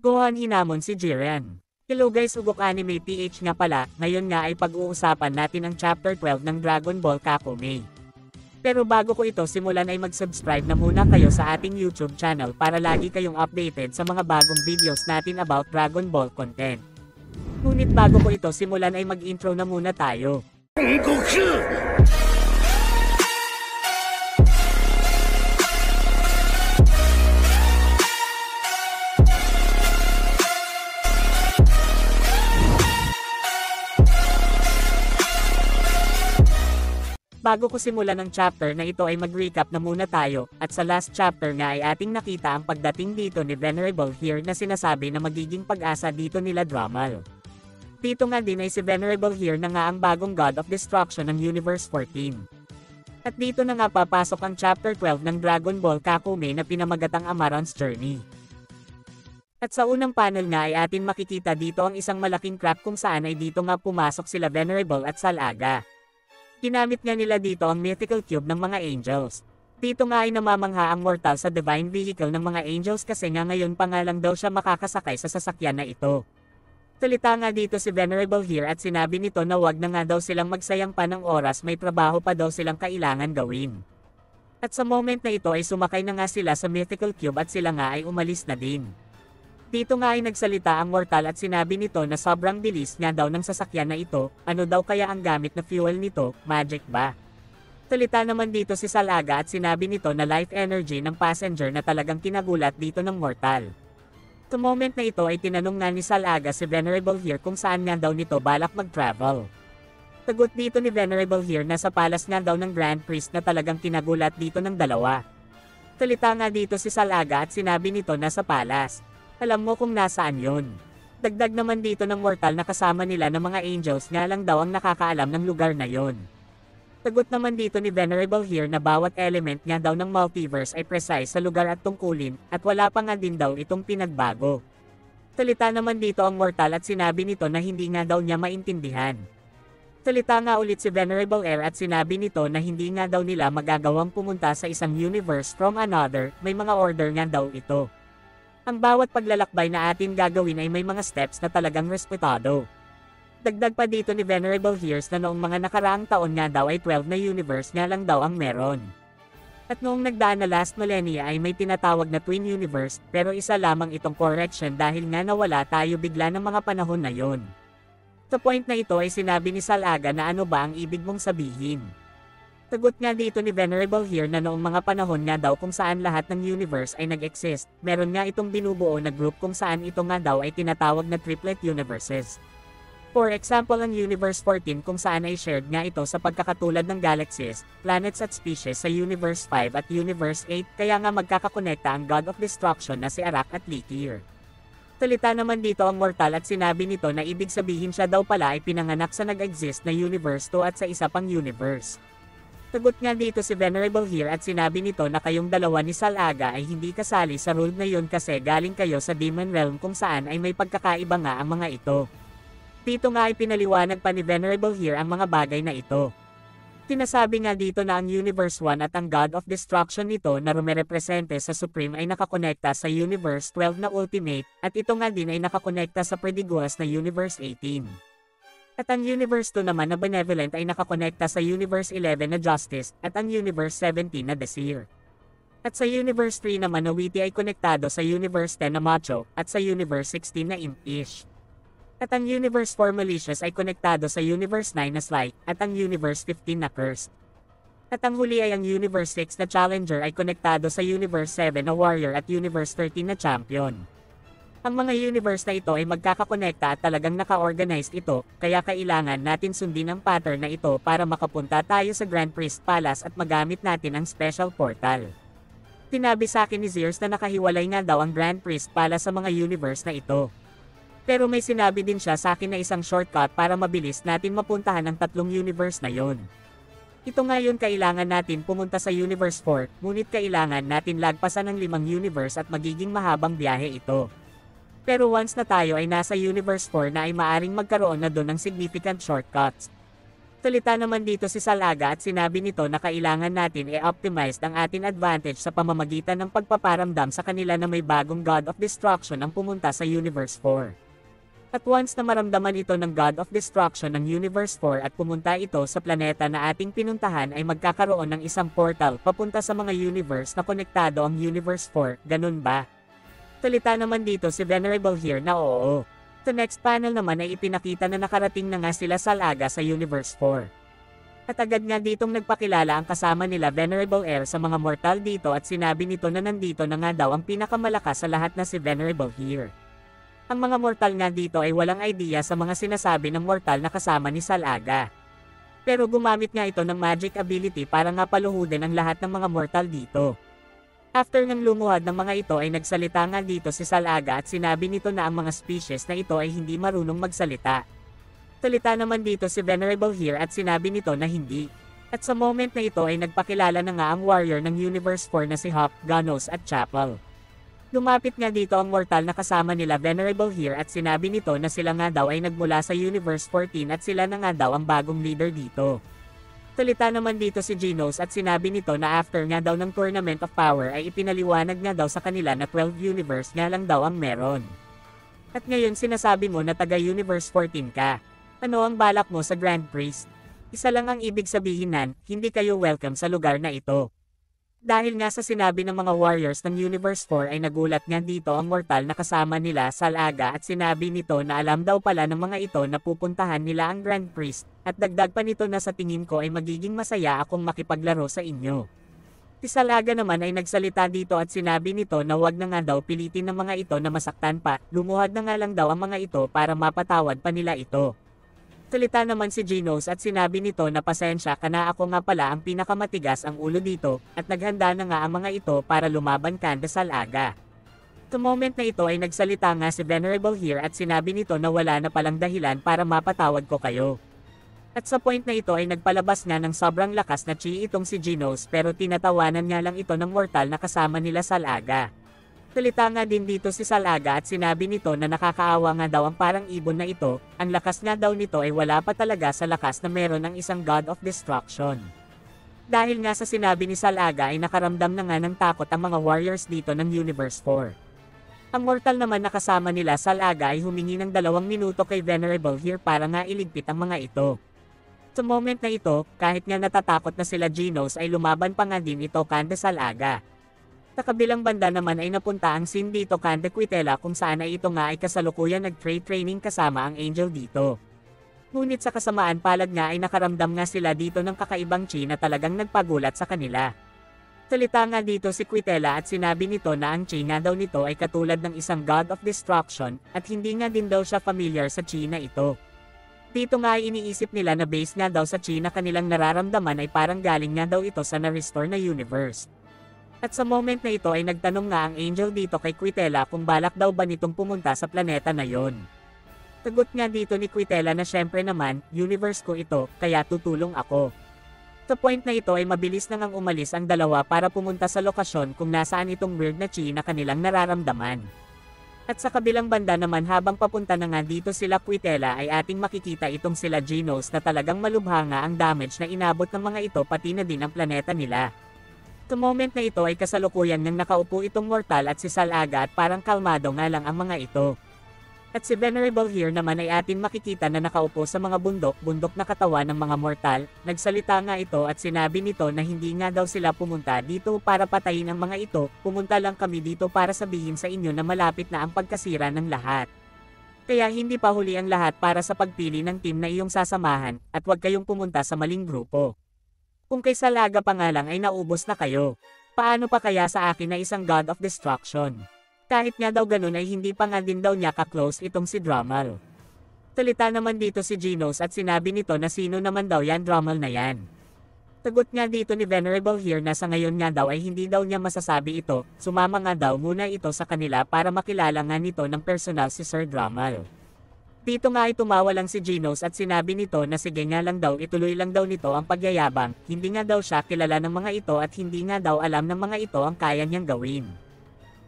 Gohan hinamon si Jiren. Hello guys, Ugok Anime PH nga pala, ngayon nga ay pag-uusapan natin ang Chapter 12 ng Dragon Ball Kakome. Pero bago ko ito simulan ay mag-subscribe na muna kayo sa ating YouTube channel para lagi kayong updated sa mga bagong videos natin about Dragon Ball content. Ngunit bago ko ito simulan ay mag-intro na muna tayo. Bago ko simulan ang chapter na ito ay mag-recap na muna tayo, at sa last chapter nga ay ating nakita ang pagdating dito ni Venerable Here na sinasabi na magiging pag-asa dito nila Dramal. Dito nga din ay si Venerable Here na nga ang bagong God of Destruction ng Universe 14. At dito na nga papasok ang chapter 12 ng Dragon Ball Kakome na pinamagatang Amaranth's Journey. At sa unang panel nga ay atin makikita dito ang isang malaking crack kung saan ay dito nga pumasok sila Venerable at Salaga. Ginamit nga nila dito ang mythical cube ng mga angels. Dito nga ay namamangha ang mortal sa divine vehicle ng mga angels kasi nga ngayon pa nga lang daw siya makakasakay sa sasakyan na ito. Salita nga dito si Venerable Here at sinabi nito na wag na nga daw silang magsayang pa ng oras, may trabaho pa daw silang kailangan gawin. At sa moment na ito ay sumakay na nga sila sa mythical cube at sila nga ay umalis na din. Dito nga ay nagsalita ang mortal at sinabi nito na sobrang bilis nga daw ng sasakyan na ito, ano daw kaya ang gamit na fuel nito, magic ba? Salita naman dito si Salaga at sinabi nito na life energy ng passenger na talagang kinagulat dito ng mortal. Sa moment na ito ay tinanong nga ni Salaga si Venerable Here kung saan nga daw nito balak mag-travel. Sagot dito ni Venerable Here na sa palace nga daw ng Grand Priest na talagang kinagulat dito ng dalawa. Salita nga dito si Salaga at sinabi nito na sa palace. Alam mo kung nasaan yon. Dagdag naman dito ng mortal na kasama nila ng mga angels nga lang daw ang nakakaalam ng lugar na yon. Sagot naman dito ni Venerable Here na bawat element nga daw ng multiverse ay precise sa lugar at tungkulin, at wala pa nga din daw itong pinagbago. Salita naman dito ang mortal at sinabi nito na hindi nga daw niya maintindihan. Salita nga ulit si Venerable Air at sinabi nito na hindi nga daw nila magagawang pumunta sa isang universe from another, may mga order nga daw ito. Ang bawat paglalakbay na atin gagawin ay may mga steps na talagang respetado. Dagdag pa dito ni Venerable Here na noong mga nakaraang taon nga daw ay 12 na universe nga lang daw ang meron. At noong nagdaan na last millennia ay may tinatawag na twin universe, pero isa lamang itong correction dahil nga nawala tayo bigla ng mga panahon na yon. Sa point na ito ay sinabi ni Salaga na ano ba ang ibig mong sabihin. Sagot nga dito ni Venerable Here na noong mga panahon nga daw kung saan lahat ng universe ay nag-exist, meron nga itong binubuo na group kung saan ito nga daw ay tinatawag na triplet universes. For example ang Universe 14 kung saan ay shared nga ito sa pagkakatulad ng galaxies, planets at species sa Universe 5 at Universe 8, kaya nga magkakakonekta ang God of Destruction na si Arak at Likir. Salita naman dito ang mortal at sinabi nito na ibig sabihin siya daw pala ay pinanganak sa nag-exist na Universe 2 at sa isa pang universe. Sagot nga dito si Venerable Here at sinabi nito na kayong dalawa ni Salaga ay hindi kasali sa rule na yun kasi galing kayo sa Demon Realm kung saan ay may pagkakaiba nga ang mga ito. Dito nga ay pinaliwanag pa ni Venerable Here ang mga bagay na ito. Sinasabi nga dito na ang Universe 1 at ang God of Destruction nito na rumerepresente sa Supreme ay nakakonekta sa Universe 12 na Ultimate, at ito nga din ay nakakonekta sa Prediguous na Universe 18. At ang Universe 2 naman na Benevolent ay nakakonekta sa Universe 11 na Justice, at ang Universe 17 na Desire. At sa Universe 3 naman na Witty ay konektado sa Universe 10 na Macho, at sa Universe 16 na Impish. At ang Universe 4 Malicious ay konektado sa Universe 9 na Sly, at ang Universe 15 na Cursed. At ang huli ay ang Universe 6 na Challenger ay konektado sa Universe 7 na Warrior at Universe 13 na Champion. Ang mga universe na ito ay magkakakonekta at talagang naka-organized ito, kaya kailangan natin sundin ang pattern na ito para makapunta tayo sa Grand Priest Palace at magamit natin ang special portal. Sinabi sa akin ni Zeus na nakahiwalay nga daw ang Grand Priest Palace sa mga universe na ito. Pero may sinabi din siya sa akin na isang shortcut para mabilis natin mapuntahan ang tatlong universe na yon. Ito ngayon kailangan natin pumunta sa Universe 4, ngunit kailangan natin lagpasan ng 5 universe at magiging mahabang biyahe ito. Pero once na tayo ay nasa Universe 4 na ay maaring magkaroon na doon ng significant shortcuts. Salita naman dito si Salaga at sinabi nito na kailangan natin i-optimize ang ating advantage sa pamamagitan ng pagpaparamdam sa kanila na may bagong God of Destruction ang pumunta sa Universe 4. At once na maramdaman ito ng God of Destruction ng Universe 4 at pumunta ito sa planeta na ating pinuntahan ay magkakaroon ng isang portal papunta sa mga universe na konektado ang Universe 4, ganun ba? Salita naman dito si Venerable here na oo. Sa next panel naman ay ipinakita na nakarating na nga sila Salaga sa Universe 4. At agad nga ditong nagpakilala ang kasama nila Venerable Air sa mga mortal dito at sinabi nito na nandito na nga daw ang pinakamalakas sa lahat na si Venerable here. Ang mga mortal nga dito ay walang idea sa mga sinasabi ng mortal na kasama ni Salaga. Pero gumamit nga ito ng magic ability para nga paluhudin ang lahat ng mga mortal dito. After ng lumuhad ng mga ito ay nagsalita nga dito si Salaga at sinabi nito na ang mga species na ito ay hindi marunong magsalita. Salita naman dito si Venerable here at sinabi nito na hindi. At sa moment na ito ay nagpakilala na nga ang warrior ng Universe 4 na si Hop, Ganos at Chapel. Lumapit nga dito ang mortal na kasama nila Venerable here at sinabi nito na sila nga daw ay nagmula sa Universe 14 at sila na nga daw ang bagong leader dito. Salita naman dito si Genos at sinabi nito na after nga daw ng Tournament of Power ay ipinaliwanag nga daw sa kanila na 12 universe nga lang daw ang meron. At ngayon sinasabi mo na taga Universe 14 ka. Ano ang balak mo sa Grand Priest? Isa lang ang ibig sabihin nan, hindi kayo welcome sa lugar na ito. Dahil nga sa sinabi ng mga warriors ng Universe 4 ay nagulat nga dito ang mortal na kasama nila Salaga at sinabi nito na alam daw pala ng mga ito na pupuntahan nila ang Grand Priest, at dagdag pa nito na sa tingin ko ay magiging masaya akong makipaglaro sa inyo. Si Salaga naman ay nagsalita dito at sinabi nito na wag na nga daw pilitin ng mga ito na masaktan pa, lumuhad na nga lang daw ang mga ito para mapatawad pa nila ito. Salita naman si Genos at sinabi nito na pasensya ka na ako nga pala ang pinakamatigas ang ulo dito, at naghanda na nga ang mga ito para lumaban kanda Salaga. Sa moment na ito ay nagsalita nga si Venerable here at sinabi nito na wala na palang dahilan para mapatawad ko kayo. At sa point na ito ay nagpalabas nga ng sobrang lakas na chi itong si Genos pero tinatawanan nga lang ito ng mortal na kasama nila Salaga. Salita nga din dito si Salaga at sinabi nito na nakakaawa nga daw ang parang ibon na ito, ang lakas nga daw nito ay wala pa talaga sa lakas na meron ng isang God of Destruction. Dahil nga sa sinabi ni Salaga ay nakaramdam na nga ng takot ang mga warriors dito ng Universe 4. Ang mortal naman na kasama nila Salaga ay humingi ng 2 minuto kay Venerable here para nga iligpit ang mga ito. Sa moment na ito, kahit nga natatakot na sila Genos ay lumaban pa nga din ito kanda Salaga. Sa kabilang banda naman ay napunta ang scene dito kanda Quitela kung saan ay ito nga ay kasalukuyan nag-training kasama ang Angel dito. Ngunit sa kasamaan palad nga ay nakaramdam nga sila dito ng kakaibang chi na talagang nagpagulat sa kanila. Salita nga dito si Quitela at sinabi nito na ang chi nga daw nito ay katulad ng isang God of Destruction at hindi nga din daw siya familiar sa chi na ito. Dito nga ay iniisip nila na base nga daw sa chi na kanilang nararamdaman ay parang galing nga daw ito sa na-restore na universe. At sa moment na ito ay nagtanong nga ang Angel dito kay Quitela kung balak daw ba nitong pumunta sa planeta na yon. Sagot nga dito ni Quitela na syempre naman, universe ko ito, kaya tutulong ako. Sa point na ito ay mabilis na ngang umalis ang dalawa para pumunta sa lokasyon kung nasaan itong weird na chi na kanilang nararamdaman. At sa kabilang banda naman habang papunta na nga dito sila Quitela ay ating makikita itong sila Genos na talagang malubha nga ang damage na inabot ng mga ito pati na din ang planeta nila. Sa moment na ito ay kasalukuyan nang nakaupo itong mortal at si Salaga at parang kalmado nga lang ang mga ito. At si Venerable here naman ay atin makikita na nakaupo sa mga bundok na katawan ng mga mortal, nagsalita nga ito at sinabi nito na hindi nga daw sila pumunta dito para patayin ang mga ito, pumunta lang kami dito para sabihin sa inyo na malapit na ang pagkasira ng lahat. Kaya hindi pa huli ang lahat para sa pagpili ng team na iyong sasamahan, at huwag kayong pumunta sa maling grupo. Kung kay Salaga pa nga lang ay naubos na kayo, paano pa kaya sa akin na isang God of Destruction? Kahit nga daw ganun ay hindi pa nga din daw niya ka-close itong si Drummel. Salita naman dito si Genos at sinabi nito na sino naman daw yan Drummel na yan. Sagot nga dito ni Venerable here na sa ngayon nga daw ay hindi daw niya masasabi ito, sumama nga daw muna ito sa kanila para makilala nga nito ng personal si Sir Drummel. Dito nga ay tumawa lang si Genos at sinabi nito na sige nga lang daw ituloy lang daw nito ang pagyayabang, hindi nga daw siya kilala ng mga ito at hindi nga daw alam ng mga ito ang kaya niyang gawin.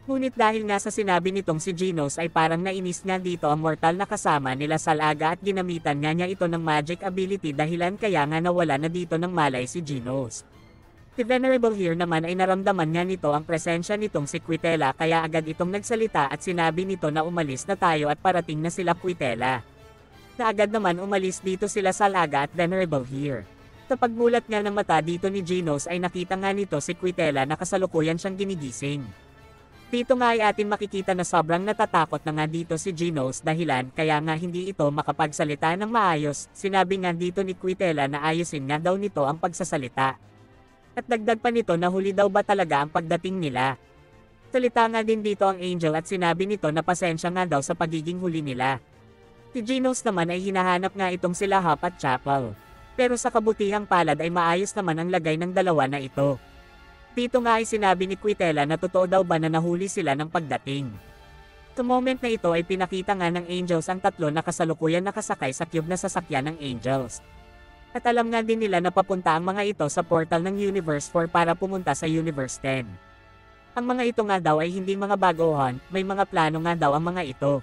Ngunit dahil nga sa sinabi nitong si Genos ay parang nainis nga dito ang mortal na kasama nila Salaga at ginamitan nga niya ito ng magic ability dahilan kaya nga nawala na dito ng malay si Genos. Si Venerable here naman ay naramdaman nga nito ang presensya nitong si Quitela kaya agad itong nagsalita at sinabi nito na umalis na tayo at parating na sila Quitela. Na agad naman umalis dito sila Salaga at Venerable here. Sa pagmulat nga ng mata dito ni Genos ay nakita nga nito si Quitela na kasalukuyan siyang ginigising. Dito nga ay atin makikita na sobrang natatakot na nga dito si Genos dahilan kaya nga hindi ito makapagsalita ng maayos, sinabi nga dito ni Quitela na ayusin nga daw nito ang pagsasalita. At dagdag pa nito na huli daw ba talaga ang pagdating nila. Salita nga din dito ang Angel at sinabi nito na pasensya nga daw sa pagiging huli nila. Si Genos naman ay hinahanap nga itong sila Hop at Chapel. Pero sa kabutihang palad ay maayos naman ang lagay ng dalawa na ito. Dito nga ay sinabi ni Quitela na totoo daw ba na nahuli sila ng pagdating. Sa moment na ito ay pinakita nga ng Angels ang tatlo na kasalukuyan nakasakay sa cube na sasakyan ng Angels. At alam nga din nila na papunta ang mga ito sa portal ng Universe 4 para pumunta sa Universe 10. Ang mga ito nga daw ay hindi mga baguhan, may mga plano nga daw ang mga ito.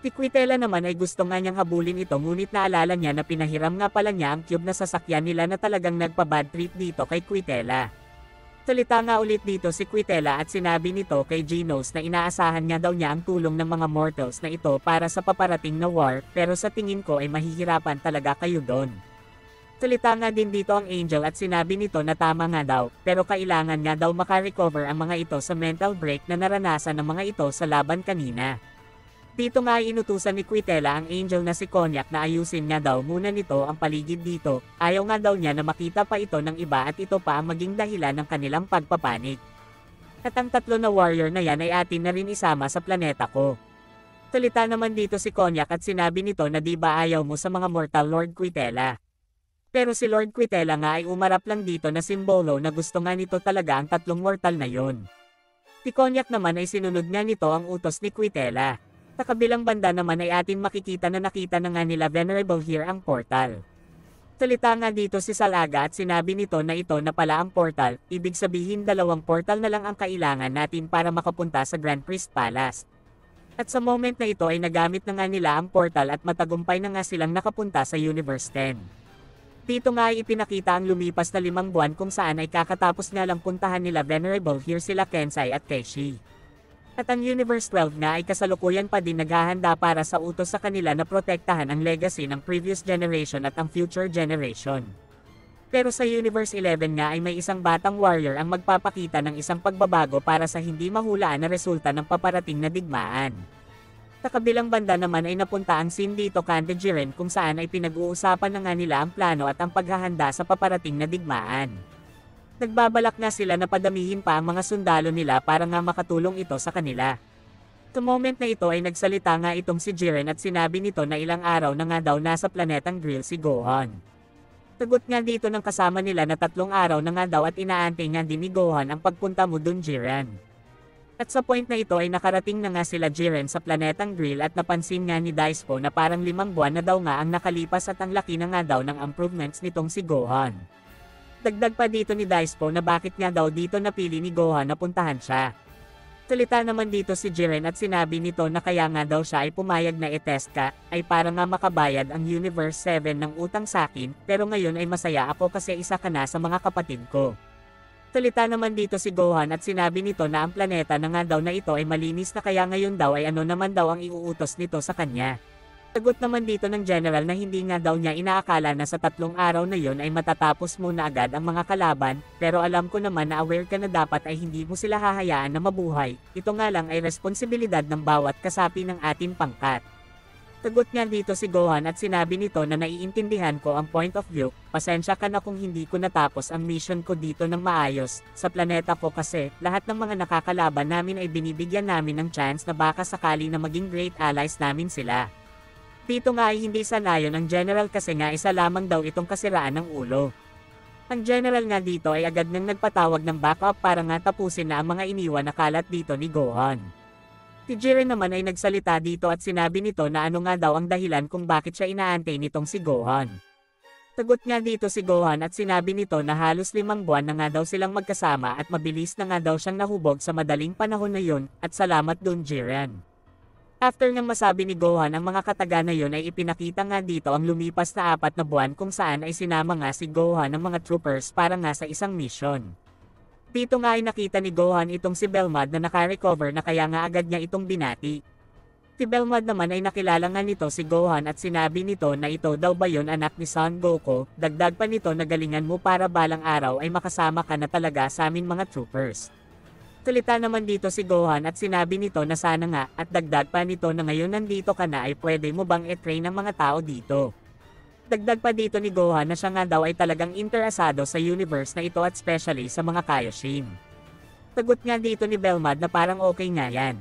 Si Quitela naman ay gusto nga niyang habulin ito ngunit naalala niya na pinahiram nga pala niya ang cube na sasakyan nila na talagang nagpa-bad trip dito kay Quitela. Salita nga ulit dito si Quitela at sinabi nito kay Genos na inaasahan nga daw niya ang tulong ng mga mortals na ito para sa paparating na war pero sa tingin ko ay mahihirapan talaga kayo doon. Salita nga din dito ang Angel at sinabi nito na tama nga daw pero kailangan nga daw makarecover ang mga ito sa mental break na naranasan ng mga ito sa laban kanina. Dito nga ay inutusan ni Quitela ang Angel na si Konyak na ayusin nga daw muna nito ang paligid dito, ayaw nga daw niya na makita pa ito ng iba at ito pa ang maging dahilan ng kanilang pagpapanik. At ang tatlo na warrior na yan ay atin na rin isama sa planeta ko. Salita naman dito si Konyak at sinabi nito na di ba ayaw mo sa mga mortal Lord Quitela. Pero si Lord Quitela nga ay umarap lang dito na simbolo na gusto nga nito talaga ang tatlong mortal na yon. Si Konyak naman ay sinunod nga nito ang utos ni Quitela. Sa kabilang banda naman ay atin makikita na nakita na nga nila Venerable here ang portal. Salita nga dito si Salaga at sinabi nito na ito na pala ang portal, ibig sabihin dalawang portal na lang ang kailangan natin para makapunta sa Grand Priest Palace. At sa moment na ito ay nagamit na nga nila ang portal at matagumpay na nga silang nakapunta sa Universe 10. Dito nga ay ipinakita ang lumipas na 5 buwan kung saan ay kakatapos nga lang puntahan nila Venerable here sila Kensai at Keshi. At ang Universe 12 nga ay kasalukuyan pa din naghahanda para sa utos sa kanila na protektahan ang legacy ng previous generation at ang future generation. Pero sa Universe 11 nga ay may isang batang warrior ang magpapakita ng isang pagbabago para sa hindi mahulaan na resulta ng paparating na digmaan. Sa kabilang banda naman ay napunta ang scene dito Kanda Jiren kung saan ay pinag-uusapan na nga nila ang plano at ang paghahanda sa paparating na digmaan. Nagbabalak nga sila na padamihin pa ang mga sundalo nila para nga makatulong ito sa kanila. Sa moment na ito ay nagsalita nga itong si Jiren at sinabi nito na ilang araw na nga daw nasa planetang Grill si Gohan. Sagot nga dito ng kasama nila na 3 araw na nga daw at inaantay nga din ni Gohan ang pagpunta mo dun Jiren. At sa point na ito ay nakarating na nga sila Jiren sa planetang Grill at napansin nga ni Daispo na parang 5 buwan na daw nga ang nakalipas at ang laki na nga daw ng improvements nitong si Gohan. Dagdag pa dito ni Daispo na bakit nga daw dito napili ni Gohan na puntahan siya. Salita naman dito si Jiren at sinabi nito na kaya nga daw siya ay pumayag na i-test ka, ay para nga makabayad ang Universe 7 ng utang sakin, pero ngayon ay masaya ako kasi isa ka na sa mga kapatid ko. Salita naman dito si Gohan at sinabi nito na ang planeta na nga daw na ito ay malinis na kaya ngayon daw ay ano naman daw ang iuutos nito sa kanya. Sagot naman dito ng general na hindi nga daw niya inaakala na sa 3 araw na yon ay matatapos muna agad ang mga kalaban, pero alam ko naman na aware ka na dapat ay hindi mo sila hahayaan na mabuhay, ito nga lang ay responsibilidad ng bawat kasapi ng ating pangkat. Sagot nga dito si Gohan at sinabi nito na naiintindihan ko ang point of view, pasensya ka na kung hindi ko natapos ang mission ko dito ng maayos, sa planeta ko kasi, lahat ng mga nakakalaban namin ay binibigyan namin ng chance na baka sakali na maging great allies namin sila. Dito nga ay hindi sanayon ang general kasi nga isa lamang daw itong kasiraan ng ulo. Ang general nga dito ay agad nang nagpatawag ng backup para nga tapusin na ang mga iniwan na kalat dito ni Gohan. Si Jiren naman ay nagsalita dito at sinabi nito na ano nga daw ang dahilan kung bakit siya inaantay nitong si Gohan. Tagot nga dito si Gohan at sinabi nito na halos 5 buwan na nga daw silang magkasama at mabilis na nga daw siyang nahubog sa madaling panahon na yun, at salamat dun Jiren. After ngang masabi ni Gohan ang mga kataga na yun ay ipinakita nga dito ang lumipas na 4 na buwan kung saan ay sinama nga si Gohan ng mga troopers para nga sa isang mission. Dito nga ay nakita ni Gohan itong si Belmad na naka-recover na kaya nga agad niya itong binati. Si Belmad naman ay nakilala nga nito si Gohan at sinabi nito na ito daw ba yon anak ni Son Goku, dagdag pa nito na galingan mo para balang araw ay makasama ka na talaga sa amin mga troopers. Salita naman dito si Gohan at sinabi nito na sana nga at dagdag pa nito na ngayon nandito ka na ay pwede mo bang i-train ang mga tao dito. Dagdag pa dito ni Gohan na siya nga daw ay talagang interesado sa universe na ito at especially sa mga Kaioshin. Sagot nga dito ni Belmad na parang okay nga yan.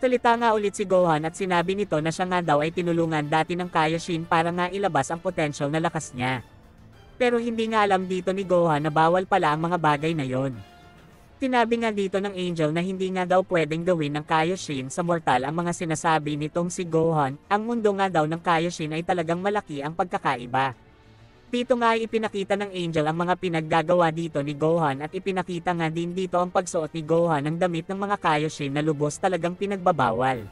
Salita nga ulit si Gohan at sinabi nito na siya nga daw ay tinulungan dati ng Kaioshin para nga ilabas ang potential na lakas niya. Pero hindi nga alam dito ni Gohan na bawal pala ang mga bagay na yon. Sinabi nga dito ng Angel na hindi nga daw pwedeng gawin ng Kaioshin sa mortal ang mga sinasabi nitong si Gohan, ang mundo nga daw ng Kaioshin ay talagang malaki ang pagkakaiba. Dito nga ay ipinakita ng Angel ang mga pinaggagawa dito ni Gohan at ipinakita nga din dito ang pagsuot ni Gohan ng damit ng mga Kaioshin na lubos talagang pinagbabawal.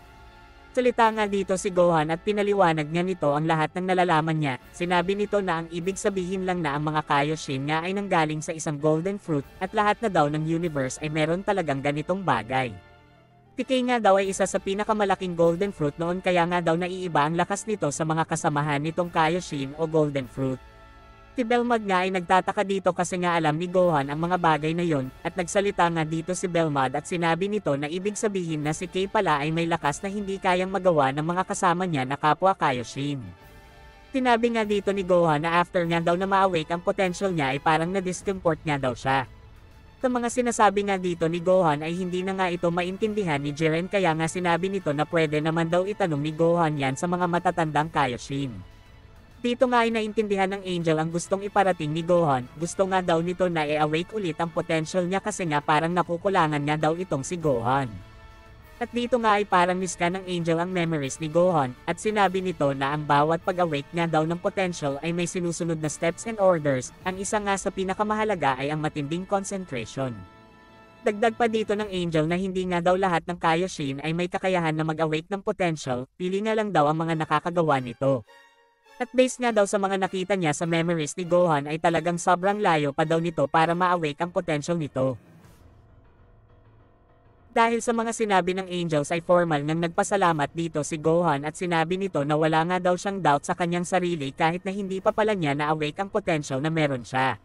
Salita nga dito si Gohan at pinaliwanag nga nito ang lahat ng nalalaman niya. Sinabi nito na ang ibig sabihin lang na ang mga Kaioshin nga ay nanggaling sa isang golden fruit at lahat na daw ng universe ay meron talagang ganitong bagay. TK nga daw ay isa sa pinakamalaking golden fruit noon kaya nga daw naiiba ang lakas nito sa mga kasamahan nitong Kaioshin o golden fruit. Si Belmad nga ay nagtataka dito kasi nga alam ni Gohan ang mga bagay na yon, at nagsalita nga dito si Belmad at sinabi nito na ibig sabihin na si Kay pala ay may lakas na hindi kayang magawa ng mga kasama niya na kapwa Kaioshin. Sinabi nga dito ni Gohan na after nga daw na ma-awake ang potential niya ay parang na-discomfort nga daw siya. Sa mga sinasabi nga dito ni Gohan ay hindi na nga ito maintindihan ni Jiren kaya nga sinabi nito na pwede naman daw itanong ni Gohan yan sa mga matatandang Kaioshin. Dito nga ay naintindihan ng Angel ang gustong iparating ni Gohan, gusto nga daw nito na i-awake ulit ang potential niya kasi nga parang nakukulangan nga daw itong si Gohan. At dito nga ay parang niskan ng Angel ang memories ni Gohan, at sinabi nito na ang bawat pag-awake nga daw ng potential ay may sinusunod na steps and orders, ang isa nga sa pinakamahalaga ay ang matinding concentration. Dagdag pa dito ng Angel na hindi nga daw lahat ng Kaioshin ay may kakayahan na mag-awake ng potential, pili nga lang daw ang mga nakakagawa nito. At based nga daw sa mga nakita niya sa memories ni Gohan ay talagang sobrang layo pa daw nito para ma-awake ang potential nito. Dahil sa mga sinabi ng Angels ay formal nang nagpasalamat dito si Gohan at sinabi nito na wala nga daw siyang doubt sa kanyang sarili kahit na hindi pa pala niya na-awake ang potential na meron siya.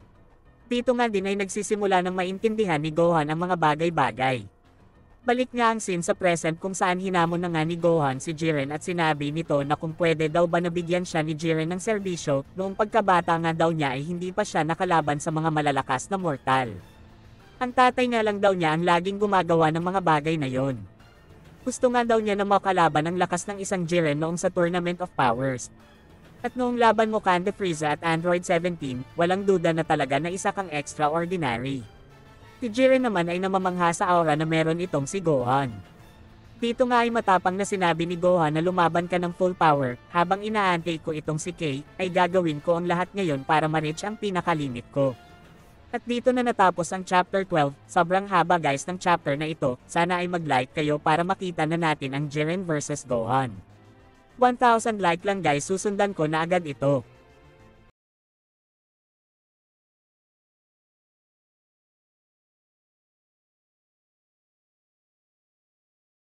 Dito nga din ay nagsisimula ng maintindihan ni Gohan ang mga bagay-bagay. Balik nga ang scene sa present kung saan hinamon na nga ni Gohan si Jiren at sinabi nito na kung pwede daw ba nabigyan siya ni Jiren ng serbisyo, noong pagkabata nga daw niya ay hindi pa siya nakalaban sa mga malalakas na mortal. Ang tatay nga lang daw niya ang laging gumagawa ng mga bagay na yon. Gusto nga daw niya na makalaban ang lakas ng isang Jiren noong sa Tournament of Powers. At noong laban mo Kanda Frieza at Android 17, walang duda na talaga na isa kang extraordinary. Si Jiren naman ay namamangha sa aura na meron itong si Gohan. Dito nga ay matapang na sinabi ni Gohan na lumaban ka ng full power, habang inaantay ko itong si Kay, ay gagawin ko ang lahat ngayon para ma-reach ang pinakalimit ko. At dito na natapos ang chapter 12, sobrang haba guys ng chapter na ito, sana ay mag-like kayo para makita na natin ang Jiren vs Gohan. 1,000 like lang guys susundan ko na agad ito.